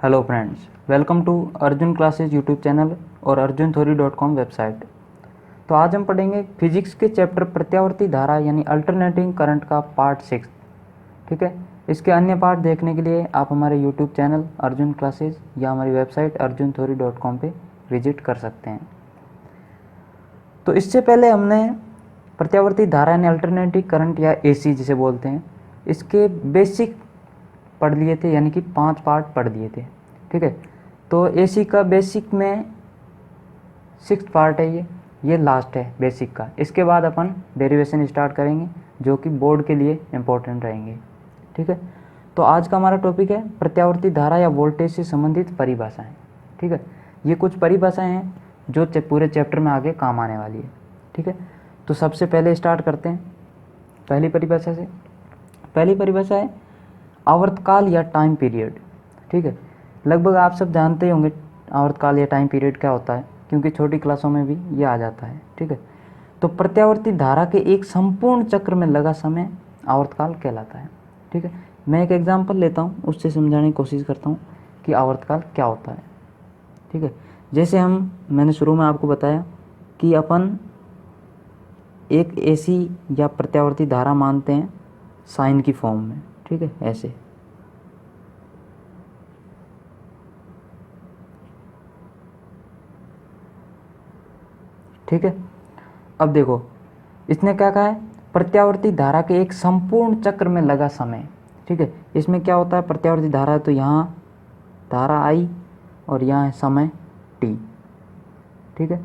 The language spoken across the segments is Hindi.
Hello friends, welcome to Arjun classes YouTube channel और arjuntheory.com वेबसाइट। तो आज हम पढ़ेंगे फिजिक्स के चैप्टर प्रत्यावर्ती धारा यानी अल्टरनेटिंग करंट का पार्ट 6। ठीक है, इसके अन्य पार्ट देखने के लिए आप हमारे यूट्यूब चैनल अर्जुन क्लासेज या हमारी वेबसाइट arjuntheory.com पे विजिट कर सकते हैं। तो इससे पहले हमने प्रत्यावर्ती धारा यानी अल्टरनेटिंग करंट या AC जिसे बोलते हैं, इसके बेसिक पढ़ लिए थे, यानी कि 5 पार्ट पढ़ लिए थे। ठीक है, तो AC का बेसिक में 6th पार्ट है, ये लास्ट है बेसिक का। इसके बाद अपन डेरिवेशन स्टार्ट करेंगे जो कि बोर्ड के लिए इम्पोर्टेंट रहेंगे। ठीक है, तो आज का हमारा टॉपिक है प्रत्यावर्ती धारा या वोल्टेज से संबंधित परिभाषाएं। ठीक है, ये कुछ परिभाषाएं हैं जो पूरे चैप्टर में आगे काम आने वाली है। ठीक है, तो सबसे पहले स्टार्ट करते हैं पहली परिभाषा से। पहली परिभाषा है आवर्तकाल या टाइम पीरियड। ठीक है, लगभग आप सब जानते ही होंगे आवर्तकाल या टाइम पीरियड क्या होता है, क्योंकि छोटी क्लासों में भी ये आ जाता है। ठीक है, तो प्रत्यावर्ती धारा के एक संपूर्ण चक्र में लगा समय आवर्तकाल कहलाता है। ठीक है, मैं एक एग्जांपल लेता हूँ, उससे समझाने की कोशिश करता हूँ कि आवर्तकाल क्या होता है। ठीक है, जैसे मैंने शुरू में आपको बताया कि अपन एक AC या प्रत्यावर्ती धारा मानते हैं साइन की फॉर्म में। ठीक है, ऐसे। ठीक है, अब देखो इसने क्या कहा है, प्रत्यावर्ती धारा के एक संपूर्ण चक्र में लगा समय। ठीक है, इसमें क्या होता है, प्रत्यावर्ती धारा है तो यहाँ धारा I और यहाँ है समय T। ठीक है,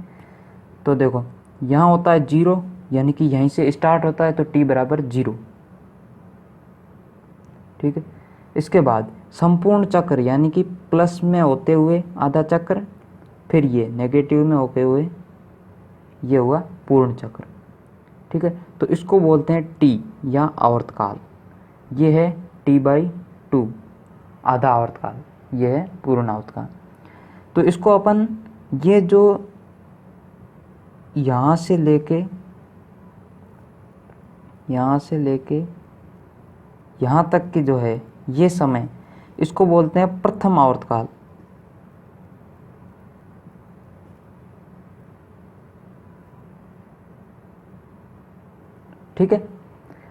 तो देखो यहाँ होता है 0, यानी कि यहीं से स्टार्ट होता है तो T बराबर 0। ठीक है, इसके बाद संपूर्ण चक्र यानी कि प्लस में होते हुए आधा चक्र, फिर ये नेगेटिव में होते हुए ये हुआ पूर्ण चक्र। ठीक है, तो इसको बोलते हैं T या आवर्तकाल। ये है T/2 आधा आवर्तकाल, ये है पूर्ण आवर्तकाल। तो इसको अपन ये जो यहाँ से लेके यहाँ तक की जो है ये समय, इसको बोलते हैं प्रथम आवर्तकाल। ठीक है,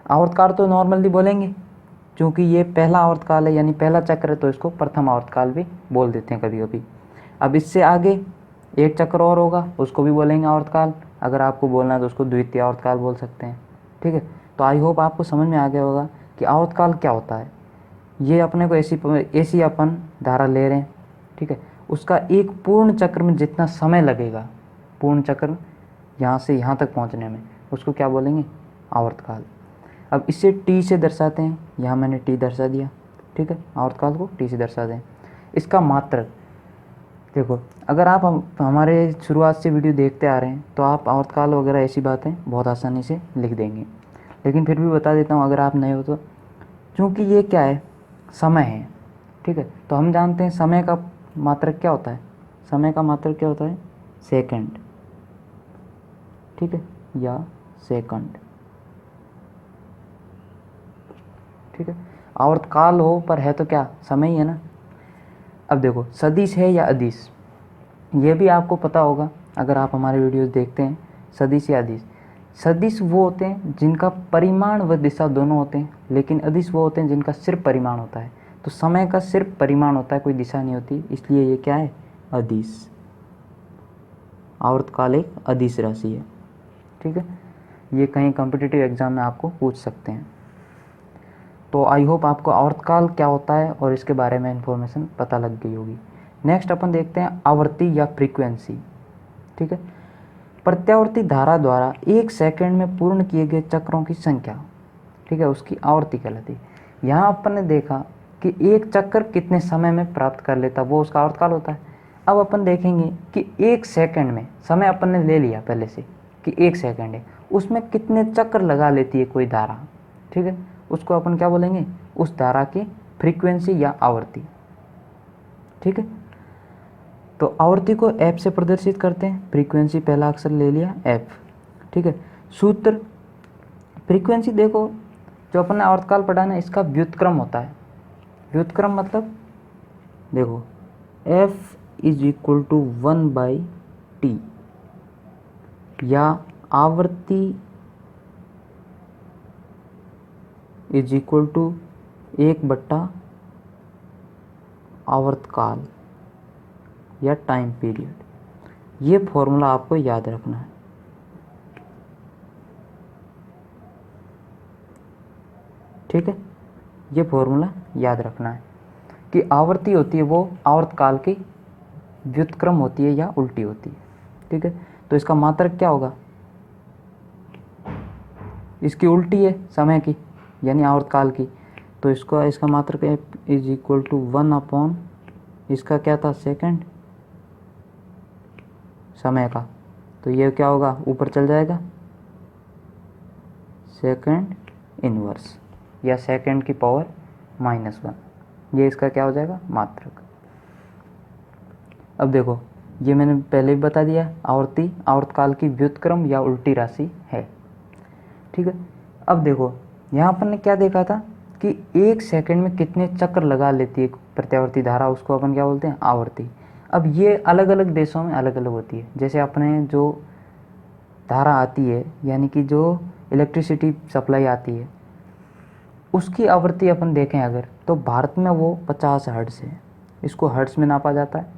आवर्तकाल तो नॉर्मली बोलेंगे क्योंकि ये पहला आवर्तकाल है यानी पहला चक्र है, तो इसको प्रथम आवर्तकाल भी बोल देते हैं कभी कभी। अब इससे आगे एक चक्र और होगा, उसको भी बोलेंगे आवर्तकाल। अगर आपको बोलना है तो उसको द्वितीय आवर्तकाल बोल सकते हैं। ठीक है, तो आई होप आपको समझ में आ गया होगा कि आवर्तकाल क्या होता है। ये अपने को AC अपन धारा ले रहे हैं। ठीक है, उसका एक पूर्ण चक्र में जितना समय लगेगा, पूर्ण चक्र यहाँ से यहाँ तक पहुँचने में, उसको क्या बोलेंगे, आवर्तकाल। अब इसे T से दर्शाते हैं, यहाँ मैंने T दर्शा दिया। ठीक है, आवर्तकाल को T से दर्शा दें। इसका मात्रक देखो, अगर आप हमारे शुरुआत से वीडियो देखते आ रहे हैं तो आप आवर्तकाल वगैरह ऐसी बातें बहुत आसानी से लिख देंगे, लेकिन फिर भी बता देता हूँ अगर आप नए हो तो, क्योंकि ये क्या है, समय है। ठीक है, तो हम जानते हैं समय का मात्रक क्या होता है, समय का मात्रक क्या होता है, सेकंड। ठीक है, या सेकंड। ठीक है, आवर्तकाल हो पर है तो क्या, समय ही है ना। अब देखो सदिश है या अदिश, ये भी आपको पता होगा अगर आप हमारे वीडियोस देखते हैं। सदिश या अदिश, सदिश वो होते हैं जिनका परिमाण व दिशा दोनों होते हैं, लेकिन अदिश वो होते हैं जिनका सिर्फ परिमाण होता है। तो समय का सिर्फ परिमाण होता है, कोई दिशा नहीं होती, इसलिए ये क्या है, अदिश। आवर्तकाल एक अदिश राशि है। ठीक है, ये कहीं कॉम्पिटिटिव एग्जाम में आपको पूछ सकते हैं। तो आई होप आपको आवर्तकाल क्या होता है और इसके बारे में इंफॉर्मेशन पता लग गई होगी। नेक्स्ट अपन देखते हैं आवृत्ति या फ्रीक्वेंसी। ठीक है, प्रत्यावर्ती धारा द्वारा 1 सेकंड में पूर्ण किए गए चक्रों की संख्या, ठीक है, उसकी आवृत्ति कहलाती है। यहाँ अपन ने देखा कि एक चक्र कितने समय में प्राप्त कर लेता, वो उसका आवर्तकाल होता है। अब अपन देखेंगे कि 1 सेकंड में, समय अपन ने ले लिया पहले से कि 1 सेकंड है, उसमें कितने चक्र लगा लेती है कोई धारा। ठीक है, उसको अपन क्या बोलेंगे, उस धारा की फ्रीक्वेंसी या आवृत्ति। ठीक है, तो आवृत्ति को F से प्रदर्शित करते हैं, फ्रीक्वेंसी पहला अक्षर ले लिया F। ठीक है, सूत्र फ्रीक्वेंसी देखो, जो अपन ने आवर्तकाल पढ़ा ना, इसका व्युत्क्रम होता है। व्युत्क्रम मतलब देखो F is equal to 1/t या आवर्ती इज इक्वल टू 1/, आवर्तकाल या टाइम पीरियड। ये फॉर्मूला आपको याद रखना है। ठीक है, ये फॉर्मूला याद रखना है कि आवर्ती होती है वो आवर्तकाल की व्युत्क्रम होती है या उल्टी होती है। ठीक है, तो इसका मात्रक क्या होगा, इसकी उल्टी है समय की यानी आवर्तकाल की, तो इसका मात्रक f इज इक्वल टू 1/, इसका क्या था सेकंड समय का, तो ये क्या होगा ऊपर चल जाएगा सेकंड इनवर्स या सेकंड की पावर -1, ये इसका क्या हो जाएगा मात्रक। अब देखो ये मैंने पहले भी बता दिया, आवर्ती आवर्तकाल की व्युत्क्रम या उल्टी राशि है। ठीक है, अब देखो यहाँ पर ने क्या देखा था कि 1 सेकंड में कितने चक्र लगा लेती है प्रत्यावर्ती धारा, उसको अपन क्या बोलते हैं आवर्ती। अब ये अलग अलग देशों में अलग अलग होती है। जैसे अपने जो धारा आती है यानी कि जो इलेक्ट्रिसिटी सप्लाई आती है उसकी आवृत्ति अपन देखें अगर, तो भारत में वो 50 हर्ट्ज़ है, इसको हर्ट्ज़ में नापा जाता है।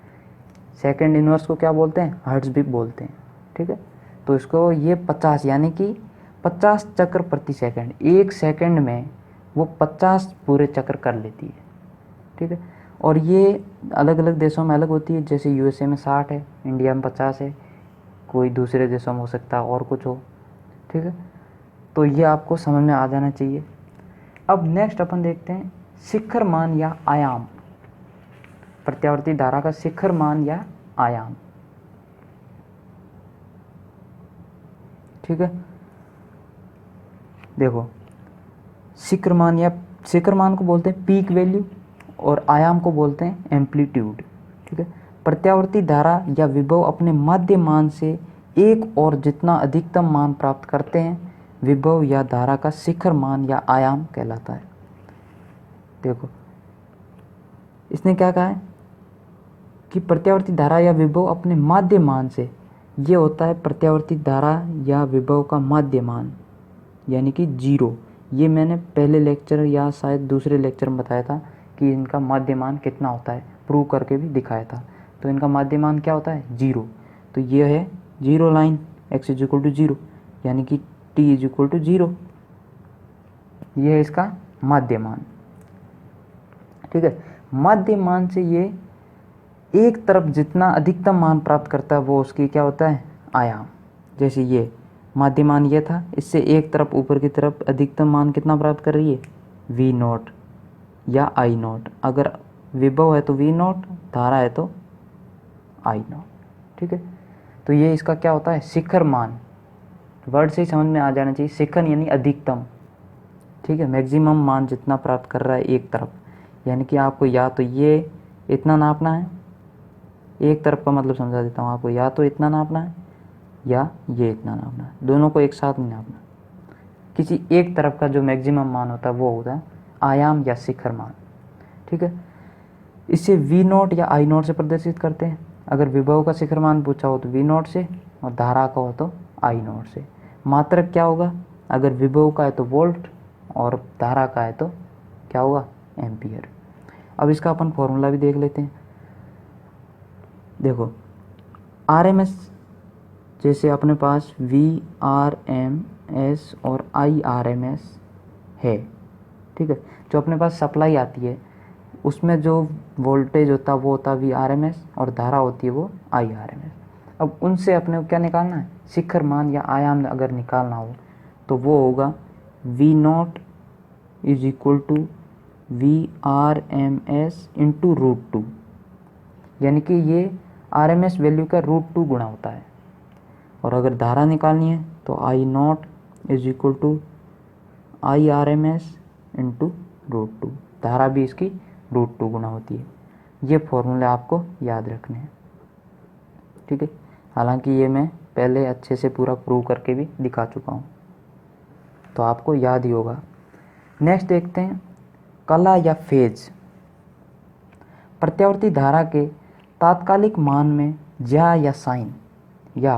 सेकंड इनवर्स को क्या बोलते हैं हर्ट्ज़ भी बोलते हैं। ठीक है, तो इसको ये 50 यानी कि 50 चक्र प्रति सेकंड, 1 सेकंड में वो 50 पूरे चक्र कर लेती है। ठीक है, और ये अलग अलग देशों में अलग होती है। जैसे यूएसए में 60 है, इंडिया में 50 है, कोई दूसरे देशों में हो सकता है और कुछ हो। ठीक है, तो ये आपको समझ में आ जाना चाहिए। अब नेक्स्ट अपन देखते हैं शिखर मान या आयाम, प्रत्यावर्ती धारा का शिखर मान या आयाम। ठीक है, देखो शिखर मान को बोलते हैं पीक वैल्यू और आयाम को बोलते हैं एम्पलीट्यूड। ठीक है, प्रत्यावर्ती धारा या विभव अपने माध्य मान से एक और जितना अधिकतम मान प्राप्त करते हैं विभव या धारा का शिखर मान या आयाम कहलाता है। देखो इसने क्या कहा है कि प्रत्यावर्ती धारा या विभव अपने माध्य मान से, ये होता है प्रत्यावर्ती धारा या विभव का माध्य मान यानी कि 0। ये मैंने पहले लेक्चर या शायद दूसरे लेक्चर में बताया था कि इनका माध्य मान कितना होता है, प्रूव करके भी दिखाया था। तो इनका माध्य मान क्या होता है 0। तो ये है 0 line, x is equal to 0 यानी कि t इज इक्वल टू 0, ये है इसका माध्य मान। ठीक है, माध्य मान से ये एक तरफ जितना अधिकतम मान प्राप्त करता है वो उसकी क्या होता है आयाम। जैसे ये माध्य मान ये था, इससे एक तरफ ऊपर की तरफ अधिकतम मान कितना प्राप्त कर रही है v0 या I0। अगर विभव है तो v0, धारा है तो I0। ठीक है, तो ये इसका क्या होता है शिखर मान। वर्ड से ही समझ में आ जाना चाहिए, शिखर यानी अधिकतम। ठीक है, मैक्सिमम मान जितना प्राप्त कर रहा है एक तरफ, यानी कि आपको या तो ये इतना नापना है, एक तरफ का मतलब समझा देता हूँ आपको, या तो इतना नापना है या ये इतना नापना है, दोनों को एक साथ नहीं नापना। किसी एक तरफ का जो मैक्सिमम मान होता है वो होता है आयाम या शिखर मान। ठीक है, इसे v0 या I0 से प्रदर्शित करते हैं। अगर विभव का शिखर मान पूछा हो तो v0 से और धारा का हो तो I0 से। मात्रक क्या होगा, अगर विभव का है तो वोल्ट और धारा का है तो क्या होगा एम्पियर। अब इसका अपन फॉर्मूला भी देख लेते हैं। देखो RMS, जैसे अपने पास VRMS और IRMS है। ठीक है, जो अपने पास सप्लाई आती है उसमें जो वोल्टेज होता है वो होता है VRMS और धारा होती है वो IRMS। अब उनसे अपने को क्या निकालना है शिखर मान या आयाम अगर निकालना हो तो वो होगा V0 is equal to VRMS into √2, यानी कि ये RMS वैल्यू का √2 गुणा होता है। और अगर धारा निकालनी है तो I0 is equal to IRMS into √2, धारा भी इसकी √2 गुना होती है। ये फॉर्मूले आपको याद रखने हैं। ठीक है, हालांकि ये मैं पहले अच्छे से पूरा प्रूव करके भी दिखा चुका हूँ, तो आपको याद ही होगा। नेक्स्ट देखते हैं कला या फेज। प्रत्यावर्ती धारा के तात्कालिक मान में ज्या या साइन या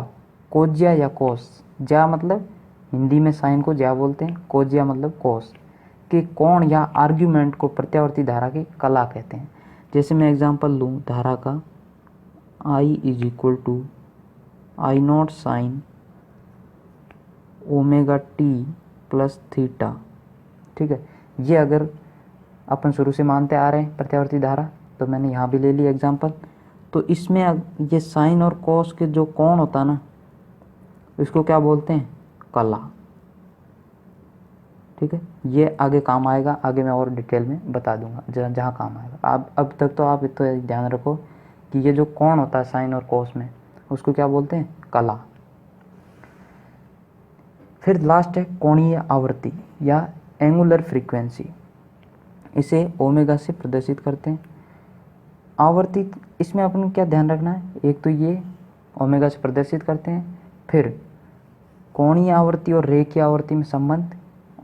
कोज्या या कोस, ज्या मतलब हिंदी में साइन को ज्या बोलते हैं, कोज्या मतलब कोस के कोण या आर्ग्यूमेंट को प्रत्यावर्ती धारा की कला कहते हैं। जैसे मैं एग्जांपल लूँ धारा का, I is equal to I not sine omega t plus theta. ठीक है, ये अगर अपन शुरू से मानते आ रहे हैं प्रत्यावर्ती धारा, तो मैंने यहाँ भी ले ली एग्जांपल। तो इसमें ये साइन और कॉस के जो कोण होता है ना, इसको क्या बोलते हैं, कला। ठीक है, ये आगे काम आएगा, आगे मैं और डिटेल में बता दूंगा जहाँ काम आएगा। आप अब तक तो आप इतना ध्यान रखो कि ये जो कोण होता है साइन और कॉस में, उसको क्या बोलते हैं, कला। फिर लास्ट है कोणीय आवृत्ति या एंगुलर फ्रीक्वेंसी, इसे ओमेगा से प्रदर्शित करते हैं। आवर्ती, इसमें अपन क्या ध्यान रखना है, एक तो ये ओमेगा से प्रदर्शित करते हैं, फिर कोणीय आवर्ती और रेखीय आवर्ती में संबंध,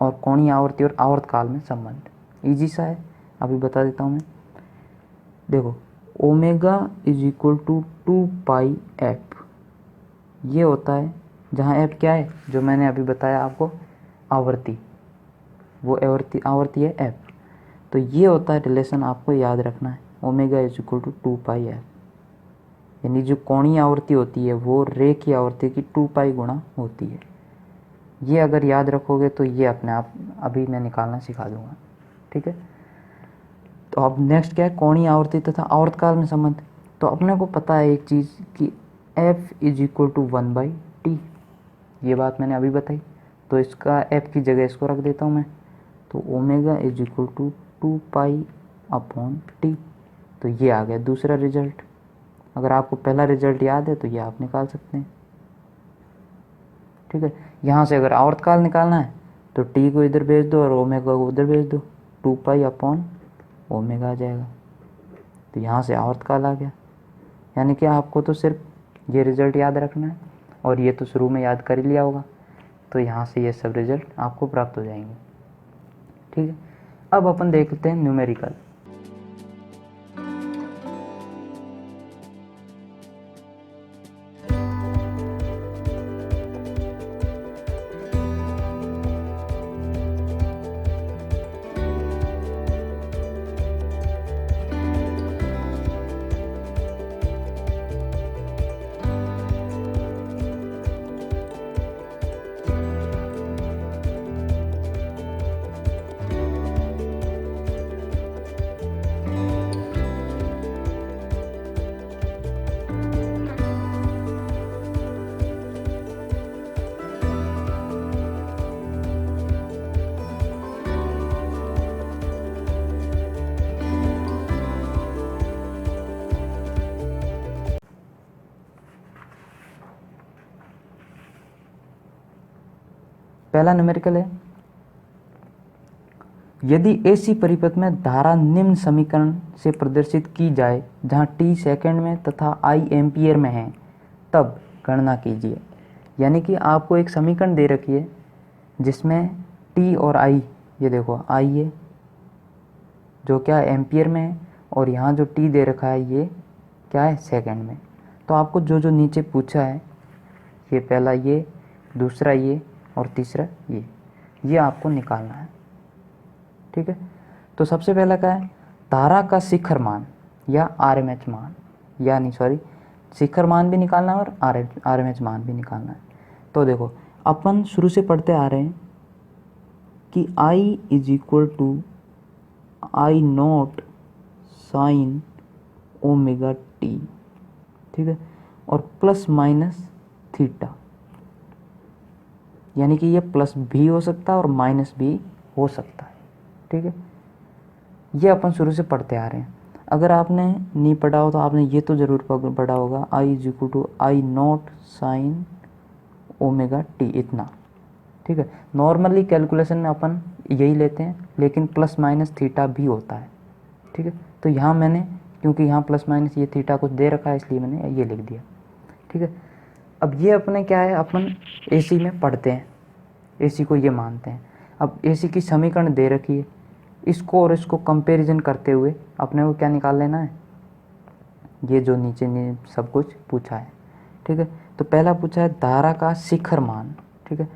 और कोणीय आवर्ती और आवर्तकाल में संबंध। इजी सा है, अभी बता देता हूँ मैं। देखो omega is equal to 2 f, ये होता है जहाँ एफ क्या है, जो मैंने अभी बताया आपको, आवर्ती, वो आवर्ती है एफ। तो ये होता है रिलेशन, आपको याद रखना है, omega is equal to 2 f, यानी जो कोणीय आवृत्ति होती है वो रेखीय आवृत्ति की 2 गुणा होती है। ये अगर याद रखोगे तो ये अपने आप अभी मैं निकालना सिखा दूंगा। ठीक है, तो अब नेक्स्ट क्या है, कोणीय आवृत्ति तथा आवर्तकाल में संबंध। तो अपने को पता है एक चीज़ कि f is equal to 1/t, ये बात मैंने अभी बताई। तो इसका f की जगह इसको रख देता हूँ मैं, तो omega is equal to 2 t। तो ये आ गया दूसरा रिजल्ट। अगर आपको पहला रिजल्ट याद है तो ये आप निकाल सकते हैं। ठीक है, यहाँ से अगर आवर्तकाल निकालना है तो t को इधर भेज दो और ओमेगा को उधर भेज दो, 2 ओमेगा आ जाएगा। तो यहाँ से आवर्तकाल आ गया। यानी कि आपको तो सिर्फ ये रिजल्ट याद रखना है, और ये तो शुरू में याद कर ही लिया होगा, तो यहाँ से ये सब रिजल्ट आपको प्राप्त हो जाएंगे। ठीक है, अब अपन देखते हैं न्यूमेरिकल। पहला न्यूमेरिकल है, यदि एसी परिपथ में धारा निम्न समीकरण से प्रदर्शित की जाए जहां t सेकंड में तथा I एम्पियर में है, तब गणना कीजिए। यानी कि आपको एक समीकरण दे रखी है जिसमें t और I, ये देखो I है जो क्या एम्पियर में है, और यहाँ जो t दे रखा है ये क्या है, सेकंड में। तो आपको जो जो नीचे पूछा है, ये पहला ये, दूसरा ये और तीसरा ये आपको निकालना है। ठीक है, तो सबसे पहला क्या है, धारा का शिखर मान या आरएमएच मान, यानी सॉरी शिखर मान भी निकालना है और आरएमएच मान भी निकालना है। तो देखो अपन शुरू से पढ़ते आ रहे हैं कि I is equal to I not sine omega t, ठीक है, और प्लस माइनस थीटा, यानी कि ये प्लस भी हो सकता है और माइनस भी हो सकता है। ठीक है, ये अपन शुरू से पढ़ते आ रहे हैं। अगर आपने नहीं पढ़ा हो तो आपने ये तो ज़रूर पढ़ा होगा, I is equal to I not sine omega t, इतना। ठीक है, नॉर्मली कैलकुलेशन में अपन यही लेते हैं, लेकिन प्लस माइनस थीटा भी होता है। ठीक है, तो यहाँ मैंने, क्योंकि यहाँ प्लस माइनस ये थीटा कुछ दे रखा है इसलिए मैंने ये लिख दिया। ठीक है, अब ये अपने क्या है, अपन एसी में पढ़ते हैं, एसी को ये मानते हैं। अब एसी की समीकरण दे रखी है, इसको और इसको कंपैरिजन करते हुए अपने को क्या निकाल लेना है, ये जो नीचे सब कुछ पूछा है। ठीक है, तो पहला पूछा है धारा का शिखर मान। ठीक है,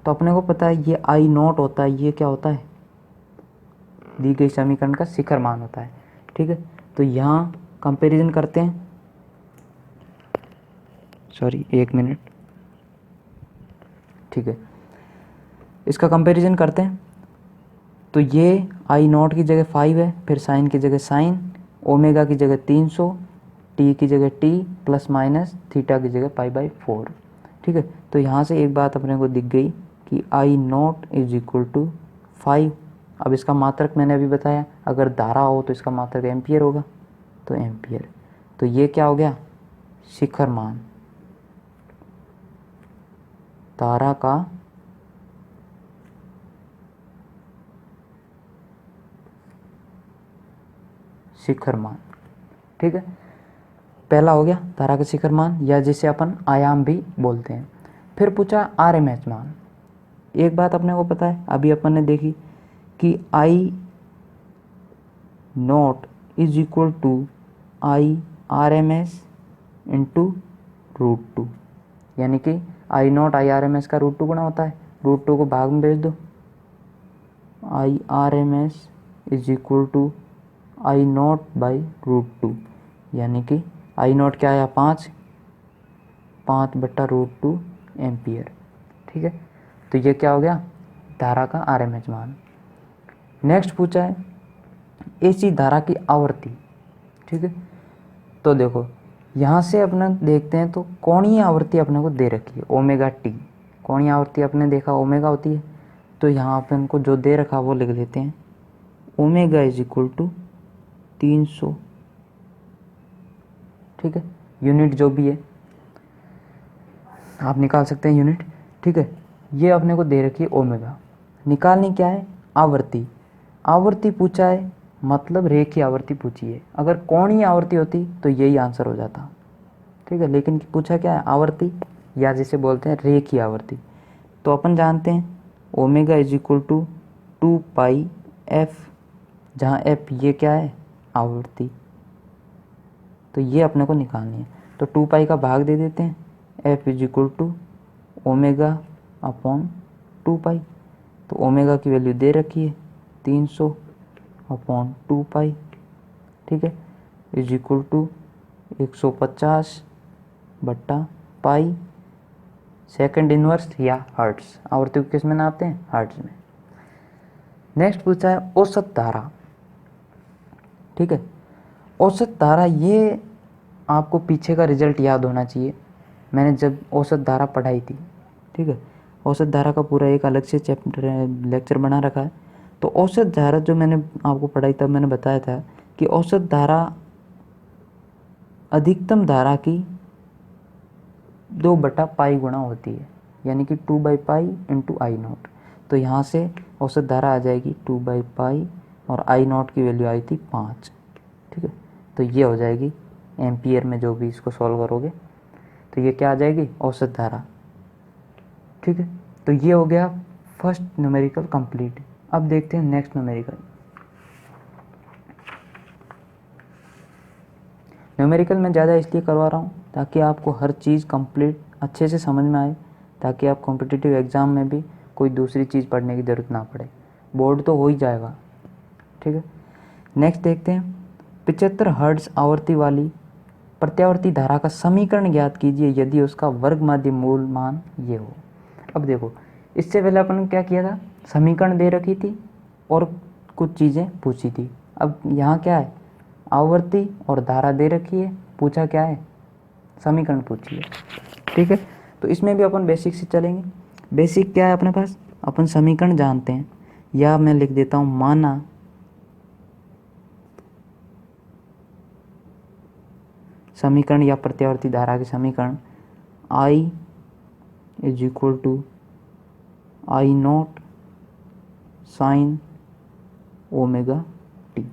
तो अपने को पता है ये आई नॉट होता है, ये क्या होता है, दी गई समीकरण का शिखर मान होता है। ठीक है, तो यहाँ कंपैरिजन करते हैं, सॉरी 1 मिनट। ठीक है, इसका कंपैरिजन करते हैं। तो ये आई नॉट की जगह 5 है, फिर साइन की जगह साइन, ओमेगा की जगह 300, टी की जगह टी प्लस माइनस थीटा की जगह π/4। ठीक है, तो यहाँ से एक बात अपने को दिख गई कि I naught is equal to 5। अब इसका मात्रक मैंने अभी बताया, अगर धारा हो तो इसका मात्रक एम्पियर होगा, तो एम्पियर। तो ये क्या हो गया, शिखर मान, धारा का शिखर मान। ठीक है, पहला हो गया धारा का शिखर मान, या जिसे अपन आयाम भी बोलते हैं। फिर पूछा आरएमएस मान। एक बात अपने को पता है, अभी अपन ने देखी कि I naught is equal to I R M S into √2, यानी कि I naught I R M S का √2 गुना होता है, √2 को भाग में भेज दो, I R M S is equal to I nought by √2, यानी कि आई नॉट क्या आया 5/√2 एम्पियर। ठीक है, तो ये क्या हो गया, धारा का आरएमएस मान। नेक्स्ट पूछा है एसी धारा की आवृत्ति। ठीक है, तो देखो यहाँ से अपना देखते हैं, तो कोणीय आवृत्ति अपने को दे रखी है ओमेगा टी। कोणीय आवृत्ति अपने देखा ओमेगा होती है, तो यहाँ अपन को जो दे रखा वो लिख देते हैं, ओमेगा इज इक्वल टू 300। ठीक है, यूनिट जो भी है आप निकाल सकते हैं यूनिट। ठीक है, ये अपने को दे रखी है ओमेगा, निकालनी क्या है, आवृत्ति। आवृत्ति पूछा है, मतलब रेखीय आवृत्ति पूछी है। अगर कोणीय आवृत्ति होती तो यही आंसर हो जाता। ठीक है, लेकिन पूछा क्या है, आवृत्ति, या जिसे बोलते हैं रेखीय आवृत्ति। तो अपन जानते हैं omega is equal to 2πf, जहाँ एफ ये क्या है, आवृत्ति। तो ये अपने को निकालनी है, तो 2π का भाग दे देते हैं, f is equal to omega upon 2π। तो ओमेगा की वैल्यू दे रखी है 300 अपॉन 2π। ठीक है, is equal to 150/π, second inverse या हर्ट्स। आवृत्ति को किस में नापते हैं, हर्ट्स में। नेक्स्ट पूछा है औसत धारा। ठीक है, औसत धारा, ये आपको पीछे का रिजल्ट याद होना चाहिए, मैंने जब औसत धारा पढ़ाई थी। ठीक है, औसत धारा का पूरा एक अलग से चैप्टर लेक्चर बना रखा है। तो औसत धारा जो मैंने आपको पढ़ाई तब मैंने बताया था कि औसत धारा अधिकतम धारा की 2/π गुणा होती है, यानी कि 2/π इंटू आई नॉट। तो यहाँ से औसत धारा आ जाएगी 2/π, और आई नॉट की वैल्यू आई थी 5। ठीक है, तो ये हो जाएगी एम्पियर में, जो भी इसको सॉल्व करोगे तो ये क्या आ जाएगी, औसत धारा। ठीक है, तो ये हो गया फर्स्ट न्यूमेरिकल कंप्लीट। अब देखते हैं नेक्स्ट न्यूमेरिकल। न्यूमेरिकल मैं ज़्यादा इसलिए करवा रहा हूँ ताकि आपको हर चीज़ कंप्लीट अच्छे से समझ में आए, ताकि आप कॉम्पिटिटिव एग्ज़ाम में भी कोई दूसरी चीज़ पढ़ने की ज़रूरत ना पड़े, बोर्ड तो हो ही जाएगा। ठीक है, नेक्स्ट देखते हैं 75 हर्ट्ज आवृत्ति वाली प्रत्यावर्ती धारा का समीकरण ज्ञात कीजिए यदि उसका वर्ग माध्य मूल मान ये हो। अब देखो, इससे पहले अपन ने क्या किया था, समीकरण दे रखी थी और कुछ चीज़ें पूछी थी। अब यहाँ क्या है, आवृत्ति और धारा दे रखी है, पूछा क्या है, समीकरण पूछी है। ठीक है, तो इसमें भी अपन बेसिक से चलेंगे। बेसिक क्या है अपने पास, अपन समीकरण जानते हैं, या मैं लिख देता हूँ माना समीकरण या प्रत्यावर्ती धारा के समीकरण I is equal to I not sine omega t.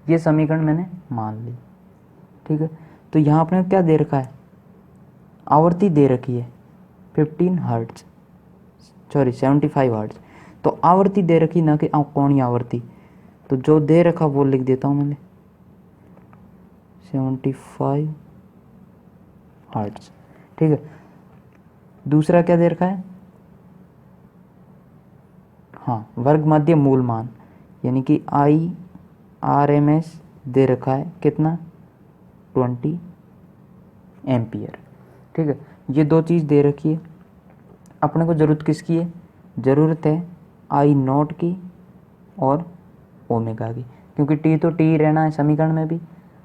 ये समीकरण मैंने मान ली। ठीक है, तो यहाँ अपने क्या दे रखा है, आवृत्ति दे रखी है 75 हर्ट्ज। तो आवृत्ति दे रखी, ना कि कोणीय आवृत्ति। तो जो दे रखा वो लिख देता हूँ मैंने 75 हर्ट्ज। ठीक है, दूसरा क्या दे रखा है, हाँ वर्ग मध्य मूल मान यानी कि IRMS दे रखा है कितना 20 एम्पियर। ठीक है, ये दो चीज़ दे रखी है। अपने को ज़रूरत किसकी है, ज़रूरत है I0 की और ओमेगा की, क्योंकि टी तो टी रहना है समीकरण में भी।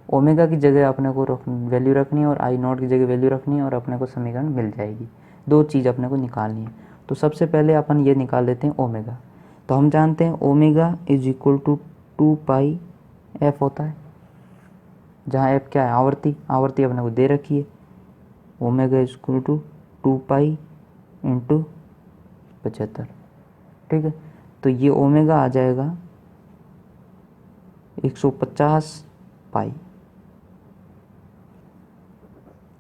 ओमेगा की जगह अपने को वैल्यू रखनी है और I0 की जगह वैल्यू रखनी है और अपने को समीकरण मिल जाएगी। दो चीज़ अपने को निकालनी है। तो सबसे पहले अपन ये निकाल लेते हैं ओमेगा। तो हम जानते हैं omega is equal to 2πf होता है, जहाँ एफ क्या है, आवर्ती। आवर्ती अपने को दे रखी है, omega is equal to 2π into 75। ठीक है, तो ये ओमेगा आ जाएगा 150 पाई।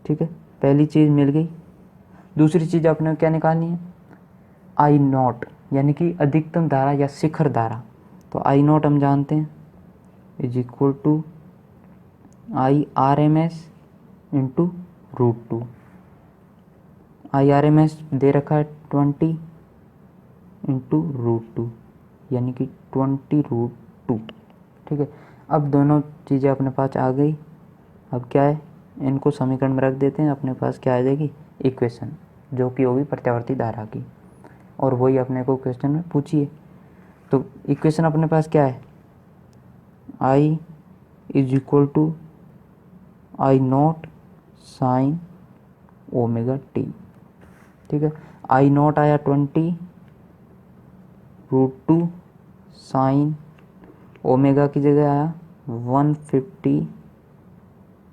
ठीक है, पहली चीज़ मिल गई। दूसरी चीज़ अपने को क्या निकालनी है, I0 यानी कि अधिकतम धारा या शिखर धारा। तो I0 हम जानते हैं is equal to IRMS into √2। IRMS दे रखा है 20 इंटू √2 यानी कि 20√2। ठीक है, अब दोनों चीज़ें अपने पास आ गई। अब क्या है, इनको समीकरण में रख देते हैं। अपने पास क्या आ जाएगी, इक्वेशन, जो कि होगी प्रत्यावर्ती धारा की, और वही अपने को क्वेश्चन में पूछी है। तो इक्वेशन अपने पास क्या है, I is equal to I0 sine omega t. ठीक है, I0 आया 20√2 साइन ओमेगा की जगह आया 150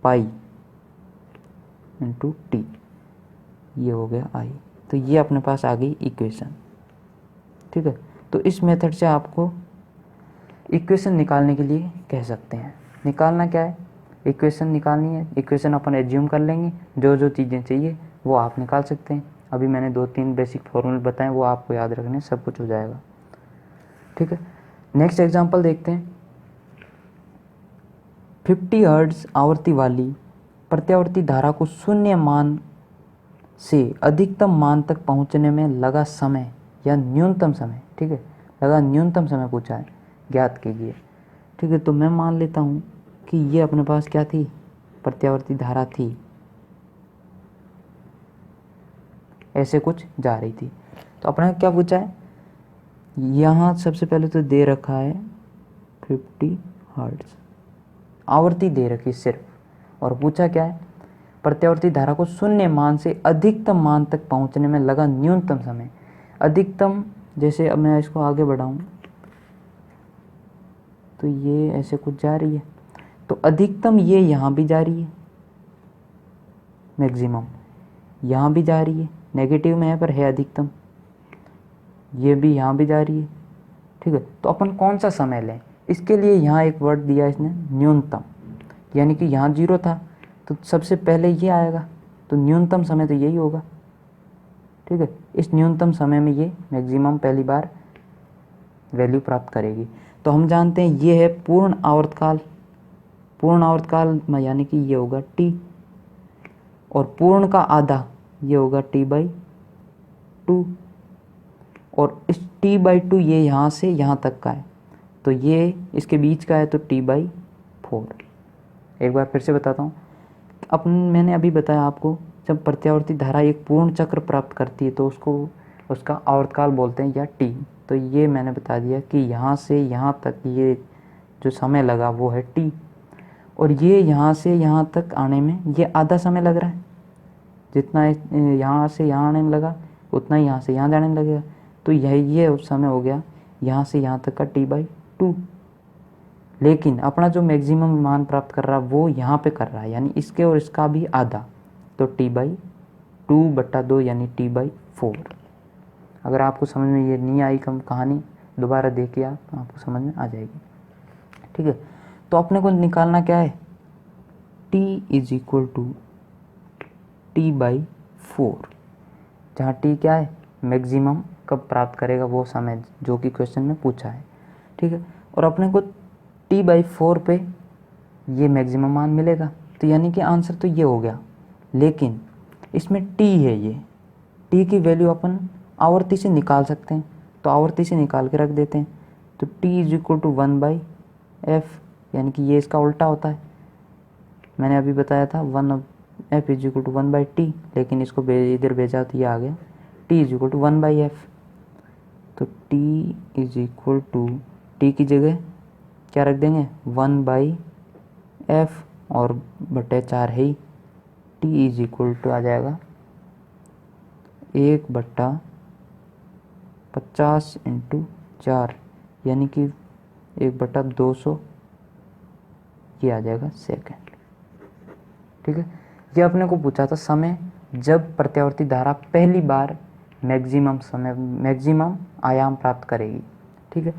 पाई इंटू टी, ये हो गया I। तो ये अपने पास आ गई इक्वेशन। ठीक है, तो इस मेथड से आपको इक्वेशन निकालने के लिए कह सकते हैं। निकालना क्या है, इक्वेशन निकालनी है। इक्वेशन अपन एज्यूम कर लेंगे, जो जो चीज़ें चाहिए वो आप निकाल सकते हैं। अभी मैंने 2-3 बेसिक फॉर्मूले बताए, वो आपको याद रखने, सब कुछ हो जाएगा। ठीक है, नेक्स्ट एग्जांपल देखते हैं। 50 हर्ट्ज आवृत्ति वाली प्रत्यावर्ती धारा को शून्य मान से अधिकतम मान तक पहुंचने में लगा समय या न्यूनतम समय, ठीक है, लगा न्यूनतम समय पूछा है, ज्ञात कीजिए। ठीक है, तो मैं मान लेता हूँ कि ये अपने पास क्या थी, प्रत्यावर्ती धारा थी, ऐसे कुछ जा रही थी। तो अपने क्या पूछा है, यहाँ सबसे पहले तो दे रखा है 50 हर्ट्ज आवृत्ति दे रखी सिर्फ, और पूछा क्या है, प्रत्यावर्ती धारा को शून्य मान से अधिकतम मान तक पहुंचने में लगा न्यूनतम समय। अधिकतम, जैसे अब मैं इसको आगे बढ़ाऊं तो ये ऐसे कुछ जा रही है, तो अधिकतम ये यहाँ भी जा रही है, मैक्सिमम यहाँ भी जा रही है, नेगेटिव में है पर है अधिकतम, ये भी यहाँ भी जा रही है। ठीक है, तो अपन कौन सा समय लें, इसके लिए यहाँ एक वर्ड दिया इसने, न्यूनतम, यानी कि यहाँ 0 था तो सबसे पहले ये आएगा, तो न्यूनतम समय तो यही होगा। ठीक है, इस न्यूनतम समय में ये मैक्सिमम पहली बार वैल्यू प्राप्त करेगी। तो हम जानते हैं ये है पूर्ण आवर्तकाल। पूर्ण आवर्तकाल यानी कि ये होगा T, और पूर्ण का आधा ये होगा T/2, और इस T/2 ये यहाँ से यहाँ तक का है, तो ये इसके बीच का है, तो T/4। एक बार फिर से बताता हूँ, मैंने अभी बताया आपको, जब प्रत्यावर्ती धारा एक पूर्ण चक्र प्राप्त करती है तो उसका आवर्तकाल बोलते हैं या T। तो ये मैंने बता दिया कि यहाँ से यहाँ तक ये जो समय लगा वो है T, और ये यहाँ से यहाँ तक आने में ये आधा समय लग रहा है। जितना यहाँ से यहाँ आने में लगा उतना ही यहाँ से यहाँ जाने में लगेगा, तो ये समय हो गया यहाँ से यहाँ तक का T/2। लेकिन अपना जो मैक्सिमम मान प्राप्त कर रहा है वो यहाँ पे कर रहा है, यानी इसके और इसका भी आधा, तो T/2/2 यानी T/4। अगर आपको समझ में ये नहीं आई कहानी, दोबारा देखिए आप, आपको समझ में आ जाएगी। ठीक है, तो अपने को निकालना क्या है, T is equal to T/4, जहाँ T क्या है, मैक्सिमम कब प्राप्त करेगा वो समय, जो कि क्वेश्चन में पूछा है। ठीक है, और अपने को T/4 पे ये मैक्सिमम मान मिलेगा, तो यानी कि आंसर तो ये हो गया, लेकिन इसमें टी है, ये टी की वैल्यू अपन आवर्ती से निकाल सकते हैं, तो आवर्ती से निकाल के रख देते हैं। तो T is equal to 1/f, यानी कि ये इसका उल्टा होता है। मैंने अभी बताया था 1/f is equal to 1/t, लेकिन इसको इधर भेजा तो ये आ गया t is equal to 1/f। तो t is equal to, t की जगह क्या रख देंगे 1/f और बटे 4 है ही, t इज इक्वल टू आ जाएगा 1/50 × 4, यानी कि 1/200 ये आ जाएगा सेकंड। ठीक है, ये अपने को पूछा था समय जब प्रत्यावर्ती धारा पहली बार मैक्सिमम आयाम प्राप्त करेगी। ठीक है,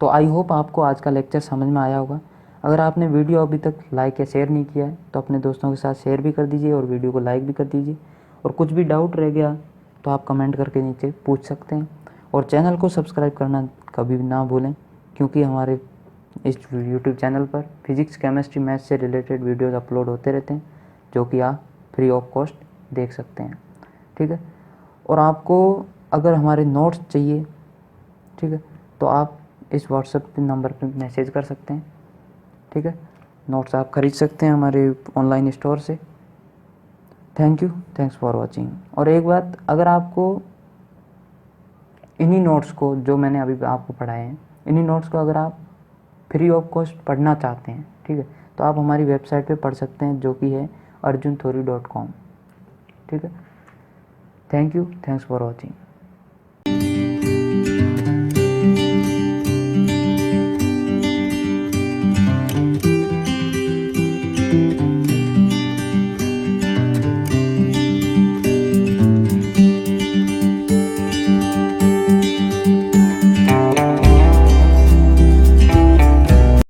तो आई होप आपको आज का लेक्चर समझ में आया होगा। अगर आपने वीडियो अभी तक लाइक या शेयर नहीं किया है तो अपने दोस्तों के साथ शेयर भी कर दीजिए और वीडियो को लाइक भी कर दीजिए। और कुछ भी डाउट रह गया तो आप कमेंट करके नीचे पूछ सकते हैं, और चैनल को सब्सक्राइब करना कभी भी ना भूलें, क्योंकि हमारे इस यूट्यूब चैनल पर फिजिक्स, केमिस्ट्री, मैथ से रिलेटेड वीडियोज़ अपलोड होते रहते हैं, जो कि आप फ्री ऑफ कॉस्ट देख सकते हैं। ठीक है, और आपको अगर हमारे नोट्स चाहिए, ठीक है, तो आप इस व्हाट्सएप नंबर पर मैसेज कर सकते हैं। ठीक है, नोट्स आप खरीद सकते हैं हमारे ऑनलाइन स्टोर से। Thanks for watching. और एक बात, अगर आपको इन्हीं नोट्स को जो मैंने अभी आपको पढ़ाए हैं, इन्हीं नोट्स को अगर आप फ्री ऑफ कॉस्ट पढ़ना चाहते हैं, ठीक है, तो आप हमारी वेबसाइट पे पढ़ सकते हैं, जो कि है arjunthori.com। ठीक है, थैंक्स फॉर वॉचिंग।